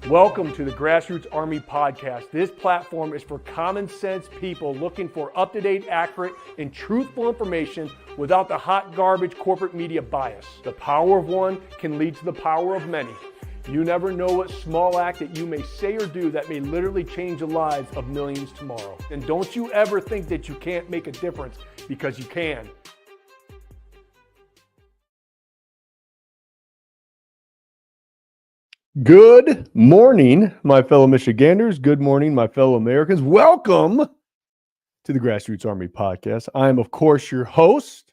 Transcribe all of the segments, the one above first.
Welcome to the Grassroots Army podcast. This platform is for common sense people looking for up-to-date, accurate, and truthful information without the hot garbage corporate media bias. The power of one can lead to the power of many. You never know what small act that you may say or do that may literally change the lives of millions tomorrow. And don't you ever think that you can't make a difference, because you can. Good morning, my fellow Michiganders. Good morning, my fellow Americans. Welcome to the Grassroots Army podcast. I am, of course, your host,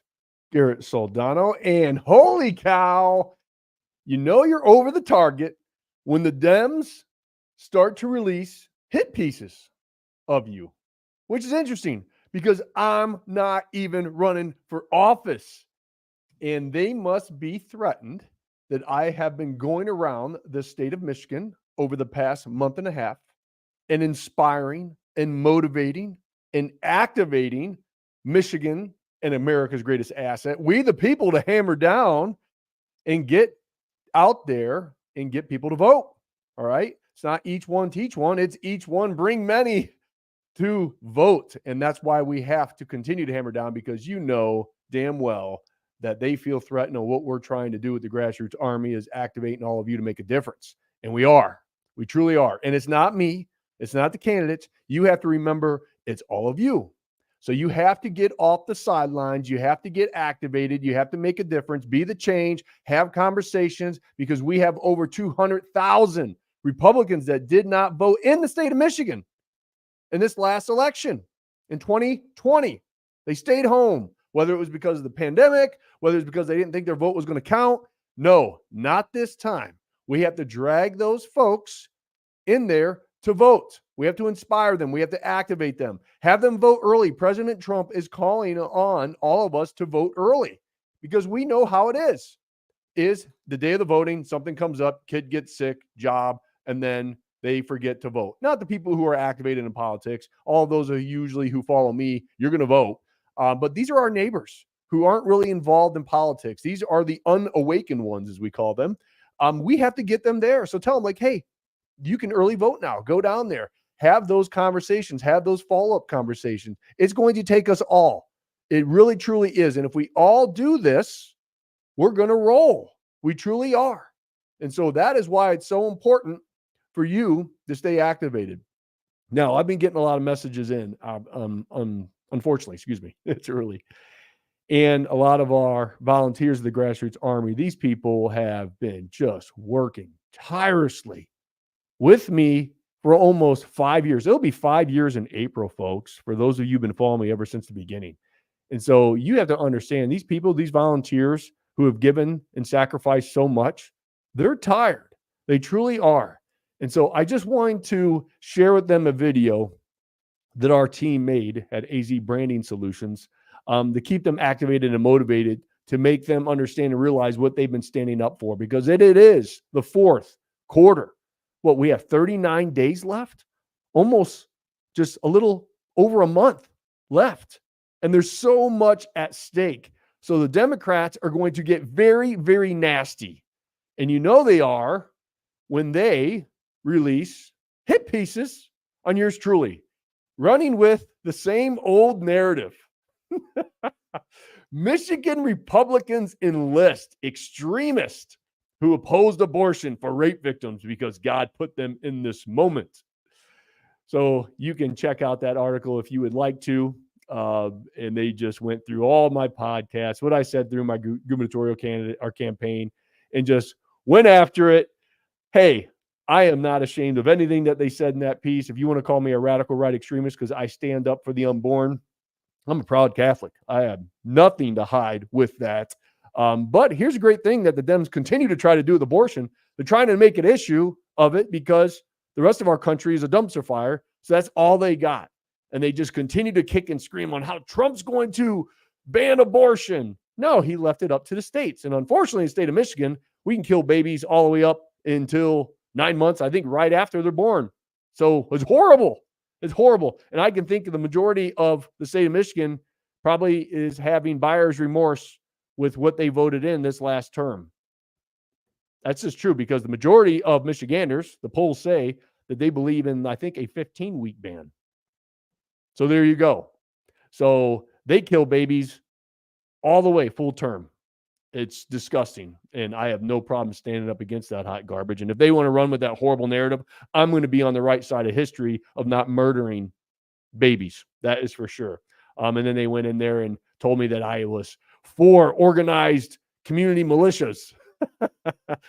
Garrett Soldano. And holy cow, you know you're over the target when the Dems start to release hit pieces of you, which is interesting because I'm not even running for office. And they must be threatened that I have been going around the state of Michigan over the past month and a half and inspiring and motivating and activating Michigan and America's greatest asset, we the people, to hammer down and get out there and get people to vote. All right. It's not each one teach one. It's each one bring many to vote. And that's why we have to continue to hammer down, because you know damn well that they feel threatened, and what we're trying to do with the Grassroots Army is activating all of you to make a difference. And we are. We truly are. And it's not me. It's not the candidates. You have to remember it's all of you. So you have to get off the sidelines. You have to get activated. You have to make a difference, be the change, have conversations, because we have over 200,000 Republicans that did not vote in the state of Michigan in this last election in 2020. They stayed home. Whether it was because of the pandemic, whether it's because they didn't think their vote was going to count. No, not this time. We have to drag those folks in there to vote. We have to inspire them. We have to activate them. Have them vote early. President Trump is calling on all of us to vote early, because we know how it is the day of the voting, something comes up, kid gets sick, job, and then they forget to vote. Not the people who are activated in politics. All of those are usually who follow me. You're going to vote. But these are our neighbors who aren't really involved in politics. These are the unawakened ones, as we call them. We have to get them there. So tell them, like, hey, you can early vote now. Go down there. Have those conversations. Have those follow-up conversations. It's going to take us all. It really, truly is. And if we all do this, we're going to roll. We truly are. And so that is why it's so important for you to stay activated. Now, I've been getting a lot of messages in unfortunately, it's early. And a lot of our volunteers of the Grassroots Army, these people have been just working tirelessly with me for almost 5 years. It'll be 5 years in April, folks, for those of you who've been following me ever since the beginning. And so you have to understand, these people, these volunteers who have given and sacrificed so much, they're tired. They truly are. And so I just wanted to share with them a video that our team made at AZ Branding Solutions to keep them activated and motivated, to make them understand and realize what they've been standing up for, because it is the fourth quarter. What, we have 39 days left, almost just a little over a month left. And there's so much at stake. So the Democrats are going to get very, very nasty. And you know they are when they release hit pieces on yours truly, running with the same old narrative. Michigan Republicans enlist extremists who opposed abortion for rape victims because God put them in this moment. So you can check out that article if you would like to. And they just went through all my podcasts, what I said through my gubernatorial candidate, our campaign, and just went after it. Hey, I am not ashamed of anything that they said in that piece. If you want to call me a radical right extremist because I stand up for the unborn, I'm a proud Catholic. I have nothing to hide with that. But here's a great thing that the Dems continue to try to do with abortion. They're trying to make an issue of it because the rest of our country is a dumpster fire. So that's all they got. And they just continue to kick and scream on how Trump's going to ban abortion. No, he left it up to the states. And unfortunately, in the state of Michigan, we can kill babies all the way up until 9 months, I think, right after they're born. So it's horrible. It's horrible. And I can think of the majority of the state of Michigan probably is having buyer's remorse with what they voted in this last term. That's just true because the majority of Michiganders, the polls say that they believe in, I think, a 15-week ban. So there you go. So they kill babies all the way, full term. It's disgusting. And I have no problem standing up against that hot garbage. And if they want to run with that horrible narrative, I'm going to be on the right side of history of not murdering babies. That is for sure. And then they went in there and told me that I was for organized community militias,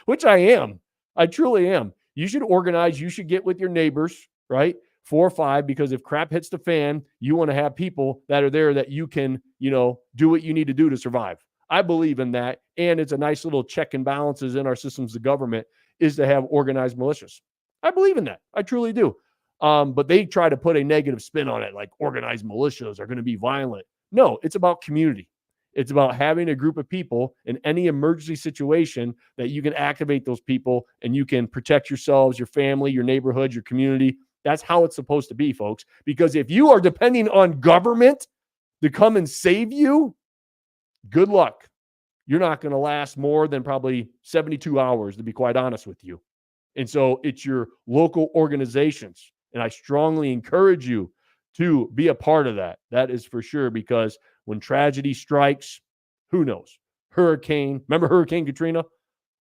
which I am. I truly am. You should organize. You should get with your neighbors, right? 4 or 5, because if crap hits the fan, you want to have people that are there that you can, do what you need to do to survive. I believe in that. And it's a nice little check and balances in our systems of government is to have organized militias. I believe in that. I truly do. But they try to put a negative spin on it, like organized militias are going to be violent. No, it's about community. It's about having a group of people in any emergency situation that you can activate those people and you can protect yourselves, your family, your neighborhood, your community. That's how it's supposed to be, folks. Because if you are depending on government to come and save you, good luck. You're not going to last more than probably 72 hours, to be quite honest with you. And so it's your local organizations. And I strongly encourage you to be a part of that. That is for sure, because when tragedy strikes, who knows? Remember Hurricane Katrina?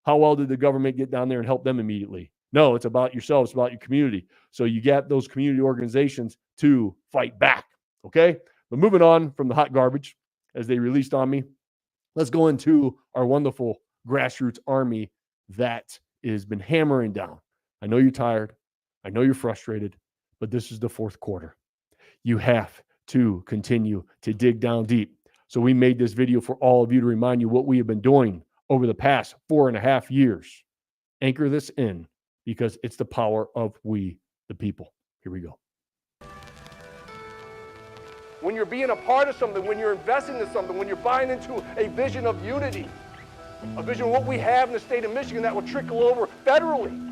How well did the government get down there and help them immediately? No, it's about yourselves, it's about your community. So you get those community organizations to fight back, okay? But moving on from the hot garbage, as they released on me, let's go into our wonderful grassroots army that has been hammering down. I know you're tired. I know you're frustrated, but this is the fourth quarter. You have to continue to dig down deep. So we made this video for all of you to remind you what we have been doing over the past 4.5 years. Anchor this in because it's the power of we, the people. Here we go. When you're being a part of something, when you're investing in something, when you're buying into a vision of unity, a vision of what we have in the state of Michigan that will trickle over federally,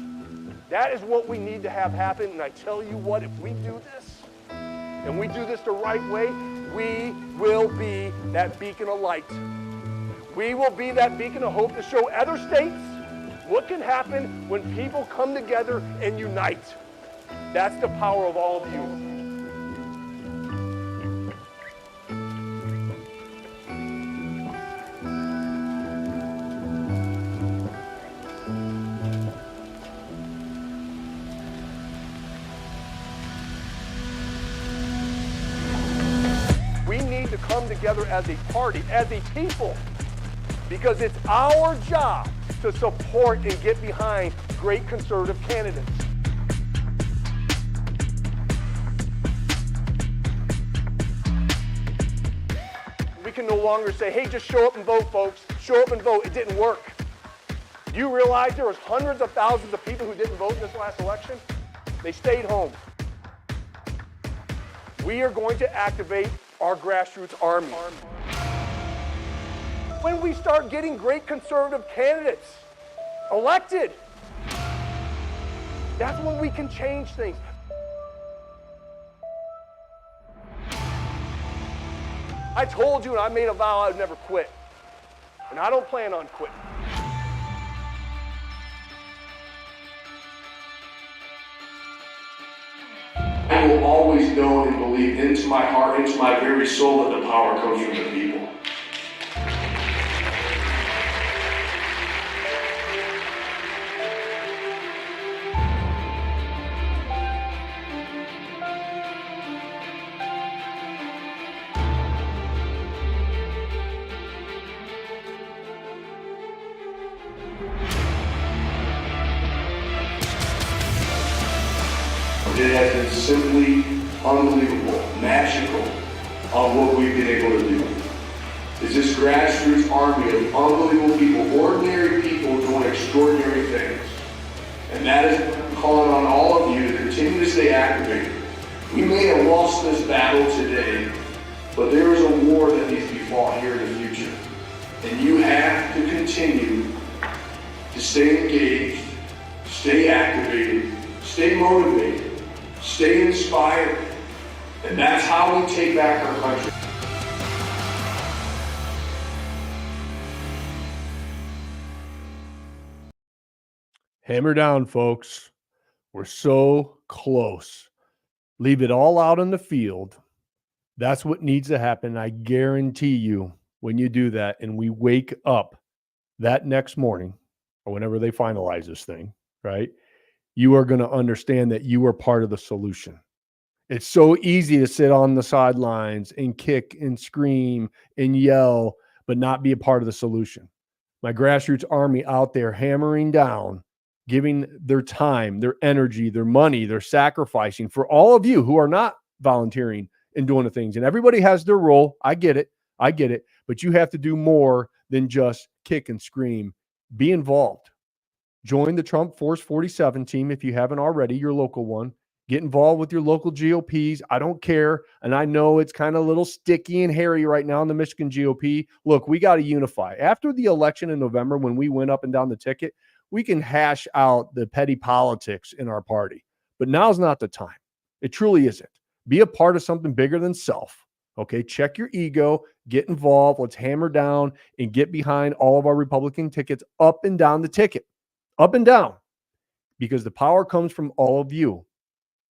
that is what we need to have happen. And I tell you what, if we do this, and we do this the right way, we will be that beacon of light. We will be that beacon of hope to show other states what can happen when people come together and unite. That's the power of all of you. To come together as a party, as a people, because it's our job to support and get behind great conservative candidates. We can no longer say, hey, just show up and vote, folks. Show up and vote. It didn't work. You realize there was hundreds of thousands of people who didn't vote in this last election? They stayed home. We are going to activate our grassroots army. When we start getting great conservative candidates elected, that's when we can change things. I told you and I made a vow I would never quit. And I don't plan on quitting. I will always know and believe into my heart, into my very soul, that the power comes from the people. It has been simply unbelievable, magical of what we've been able to do. It's this grassroots army of unbelievable people, ordinary people doing extraordinary things. And that is calling on all of you to continue to stay activated. We may have lost this battle today, but there is a war that needs to be fought here in the future. And you have to continue to stay engaged, stay activated, stay motivated, stay inspired, and that's how we take back our country. Hammer down, folks. We're so close. Leave it all out on the field. That's what needs to happen. I guarantee you, when you do that and we wake up that next morning or whenever they finalize this thing, right? You are going to understand that you are part of the solution. It's so easy to sit on the sidelines and kick and scream and yell, but not be a part of the solution. My grassroots army out there hammering down, giving their time, their energy, their money, they're sacrificing for all of you who are not volunteering and doing the things. And everybody has their role. I get it. But you have to do more than just kick and scream. Be involved. Join the Trump Force 47 team if you haven't already, your local one. Get involved with your local GOPs. I don't care. And I know it's kind of a little sticky and hairy right now in the Michigan GOP. Look, we got to unify. After the election in November, when we went up and down the ticket, we can hash out the petty politics in our party. But now's not the time. It truly isn't. Be a part of something bigger than self. Okay, check your ego, get involved. Let's hammer down and get behind all of our Republican tickets up and down the ticket. Up and down. Because the power comes from all of you.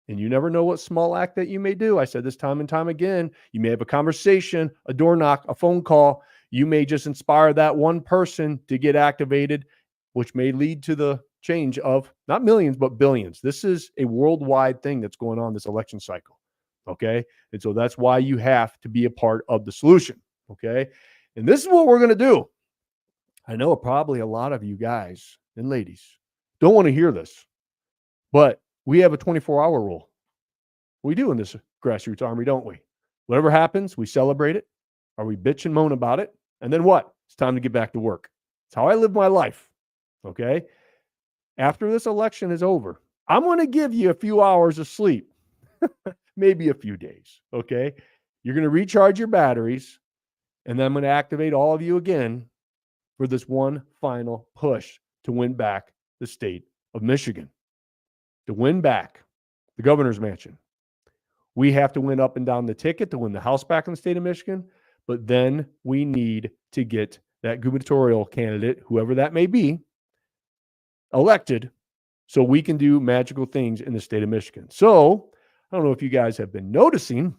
And you never know what small act that you may do. I said this time and time again. You may have a conversation, a door knock, a phone call. You may just inspire that one person to get activated, which may lead to the change of not millions, but billions. This is a worldwide thing that's going on this election cycle. Okay. And so that's why you have to be a part of the solution. Okay. And this is what we're going to do. I know probably a lot of you guys and ladies don't want to hear this, but we have a 24-hour rule. We do in this grassroots army, don't we? Whatever happens, we celebrate it, or we bitch and moan about it. And then what? It's time to get back to work. It's how I live my life. Okay. After this election is over, I'm going to give you a few hours of sleep, maybe a few days. Okay. You're going to recharge your batteries, and then I'm going to activate all of you again for this one final push to win back the state of Michigan, to win back the governor's mansion. We have to win up and down the ticket to win the House back in the state of Michigan, but then we need to get that gubernatorial candidate, whoever that may be, elected so we can do magical things in the state of Michigan. So I don't know if you guys have been noticing,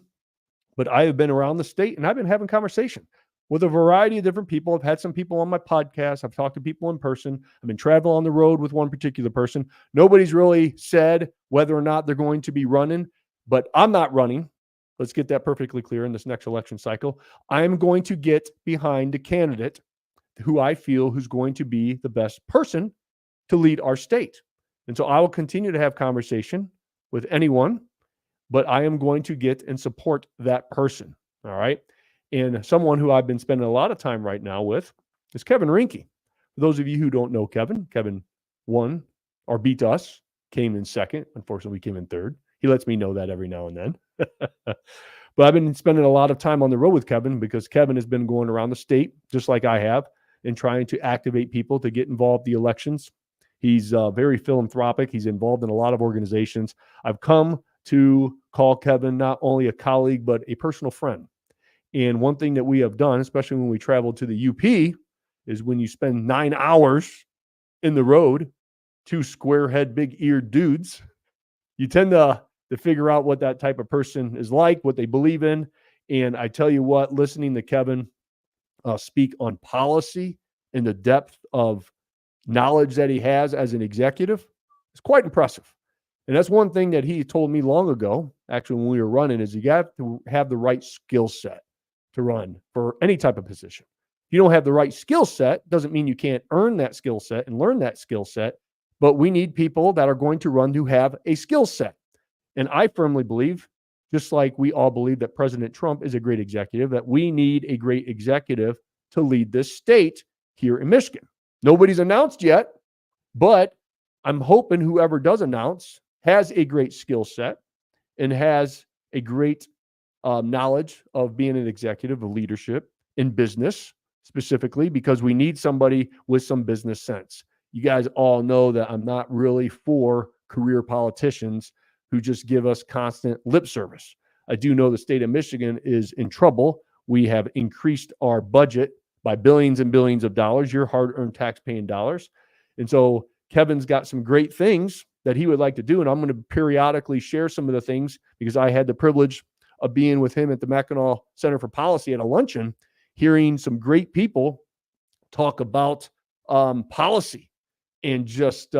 but I have been around the state and I've been having conversation with a variety of different people. I've had some people on my podcast. I've talked to people in person. I've been traveling on the road with one particular person. Nobody's really said whether or not they're going to be running, but I'm not running. Let's get that perfectly clear in this next election cycle. I'm going to get behind a candidate who I feel who's going to be the best person to lead our state. And so I will continue to have conversation with anyone, but I am going to get and support that person. All right. And someone who I've been spending a lot of time right now with is Kevin Rinke. For those of you who don't know Kevin won or beat us, came in second. Unfortunately, we came in third. He lets me know that every now and then. But I've been spending a lot of time on the road with Kevin because Kevin has been going around the state, just like I have, and trying to activate people to get involved in the elections. He's very philanthropic. He's involved in a lot of organizations. I've come to call Kevin not only a colleague, but a personal friend. And one thing that we have done, especially when we travel to the UP, is when you spend 9 hours in the road, two square-head, big-eared dudes, you tend to figure out what that type of person is like, what they believe in. And I tell you what, listening to Kevin speak on policy and the depth of knowledge that he has as an executive is quite impressive. And that's one thing that he told me long ago, actually, when we were running, is you got to have the right skill set to run for any type of position. If you don't have the right skill set, doesn't mean you can't earn that skill set and learn that skill set, but we need people that are going to run who have a skill set. And I firmly believe, just like we all believe that President Trump is a great executive, that we need a great executive to lead this state here in Michigan. Nobody's announced yet, but I'm hoping whoever does announce has a great skill set and has a great knowledge of being an executive, of leadership in business specifically, because we need somebody with some business sense. You guys all know that I'm not really for career politicians who just give us constant lip service. I do know the state of Michigan is in trouble. We have increased our budget by billions and billions of dollars, your hard-earned tax-paying dollars. And so Kevin's got some great things that he would like to do, and I'm going to periodically share some of the things because I had the privilege of being with him at the Mackinac Center for Policy at a luncheon, hearing some great people talk about policy and just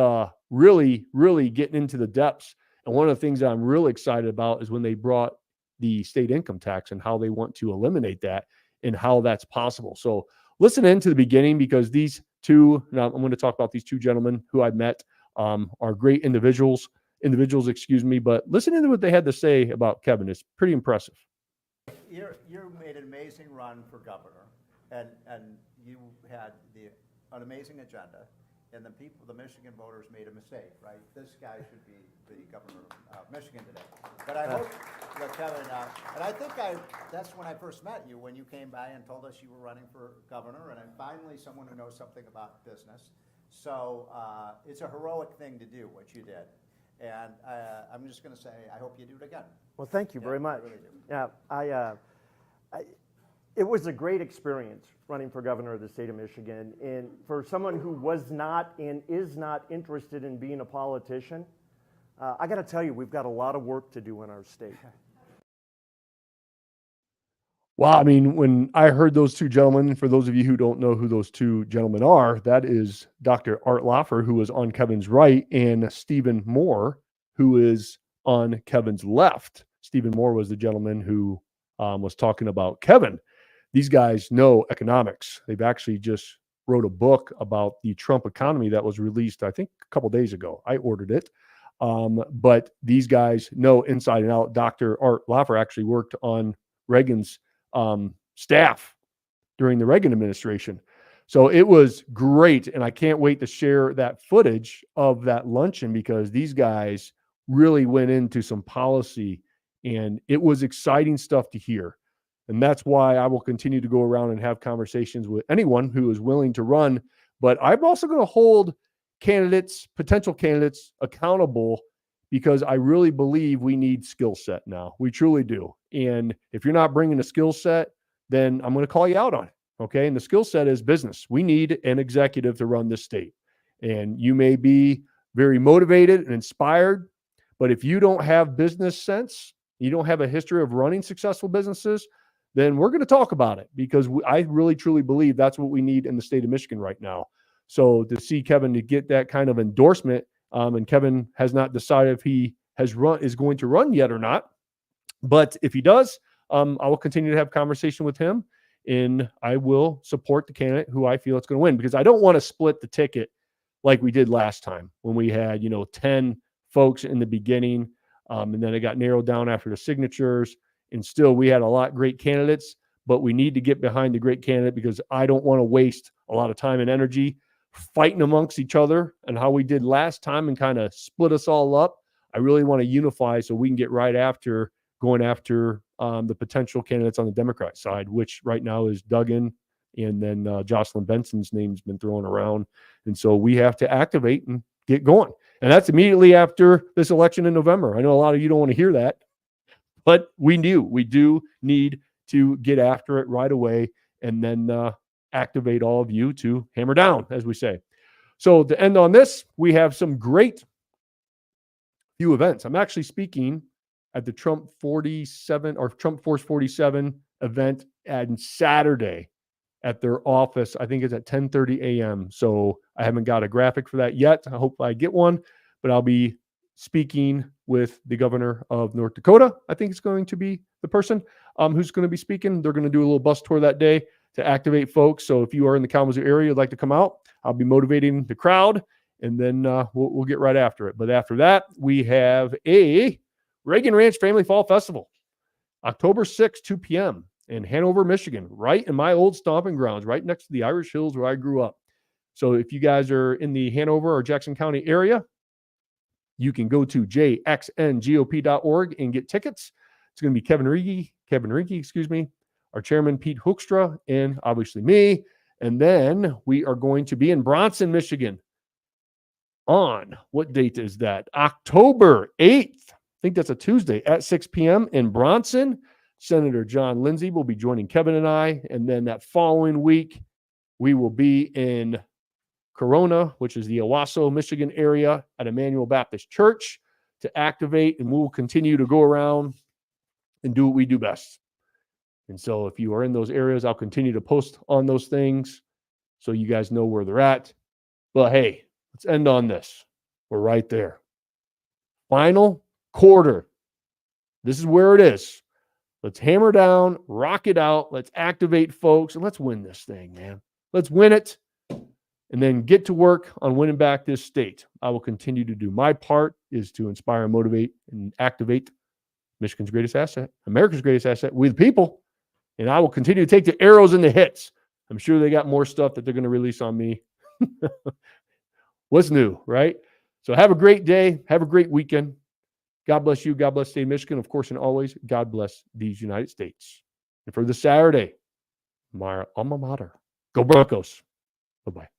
really, really getting into the depths. And one of the things that I'm really excited about is when they brought the state income tax and how they want to eliminate that and how that's possible. So listen in to the beginning, because these two, now I'm going to talk about these two gentlemen who I met, are great individuals, but listen to what they had to say about Kevin. It's pretty impressive. You made an amazing run for governor, and you had an amazing agenda, and the Michigan voters made a mistake, right? This guy should be the governor of Michigan today. But I hope that Kevin, and I think that's when I first met you, when you came by and told us you were running for governor, and I'm finally someone who knows something about business. So it's a heroic thing to do, what you did. And I'm just going to say, I hope you do it again. Well, thank you very much. I really do. Yeah, it was a great experience running for governor of the state of Michigan. And for someone who was not and is not interested in being a politician, I got to tell you, we've got a lot of work to do in our state. Wow. I mean, when I heard those two gentlemen, for those of you who don't know who those two gentlemen are, that is Dr. Art Laffer, who was on Kevin's right, and Stephen Moore, who is on Kevin's left. Stephen Moore was the gentleman who was talking about Kevin. These guys know economics. They've actually just wrote a book about the Trump economy that was released, I think, a couple days ago. I ordered it. But these guys know inside and out. Dr. Art Laffer actually worked on Reagan's staff during the Reagan administration. So it was great. And I can't wait to share that footage of that luncheon, because these guys really went into some policy, and it was exciting stuff to hear. And that's why I will continue to go around and have conversations with anyone who is willing to run. But I'm also going to hold potential candidates accountable, because I really believe we need skill set now. We truly do. And if you're not bringing a skill set, then I'm going to call you out on it. Okay. And the skill set is business. We need an executive to run this state. And you may be very motivated and inspired, but if you don't have business sense, you don't have a history of running successful businesses, then we're going to talk about it, because I really, truly believe that's what we need in the state of Michigan right now. So to see Kevin to get that kind of endorsement, and Kevin has not decided if he is going to run yet or not. But if he does, I will continue to have conversation with him, and I will support the candidate who I feel it's going to win, because I don't want to split the ticket like we did last time when we had, 10 folks in the beginning, and then it got narrowed down after the signatures. And still, we had a lot of great candidates, but we need to get behind the great candidate, because I don't want to waste a lot of time and energy fighting amongst each other and how we did last time and kind of split us all up. I really want to unify so we can get right after going after the potential candidates on the Democrat side, which right now is Duggan, and then Jocelyn Benson's name's been thrown around. And so we have to activate and get going. And that's immediately after this election in November. I know a lot of you don't want to hear that, but we do need to get after it right away, and then activate all of you to hammer down, as we say. So to end on this, we have some great few events. I'm actually speaking at the Trump Force 47 event on Saturday at their office. I think it's at 10:30 a.m. So I haven't got a graphic for that yet. I hope I get one, but I'll be speaking with the governor of North Dakota. I think it's going to be the person who's going to be speaking. They're going to do a little bus tour that day to activate folks. So if you are in the Kalamazoo area, you'd like to come out, I'll be motivating the crowd, and then we'll get right after it. But after that, we have a Reagan Ranch Family Fall Festival, October 6th, 2 p.m. in Hanover, Michigan, right in my old stomping grounds, right next to the Irish Hills where I grew up. So if you guys are in the Hanover or Jackson County area, you can go to jxngop.org and get tickets. It's going to be Kevin Rinke, our chairman, Pete Hoekstra, and obviously me. And then we are going to be in Bronson, Michigan on, what date is that? October 8th. I think that's a Tuesday at 6 p.m. in Bronson. Senator John Lindsay will be joining Kevin and I. And then that following week, we will be in Corona, which is the Owasso, Michigan area at Emmanuel Baptist Church, to activate, and we will continue to go around and do what we do best. And so if you are in those areas, I'll continue to post on those things so you guys know where they're at. But hey, let's end on this. We're right there. Final quarter. This is where it is. Let's hammer down, rock it out. Let's activate folks, and let's win this thing, man. Let's win it and then get to work on winning back this state. I will continue to do my part, is to inspire, motivate, and activate Michigan's greatest asset, America's greatest asset, we the people. And I will continue to take the arrows and the hits. I'm sure they got more stuff that they're going to release on me. What's new, right? So have a great day. Have a great weekend. God bless you. God bless the state of Michigan. Of course, and always, God bless these United States. And for this Saturday, my alma mater. Go Broncos. Bye-bye.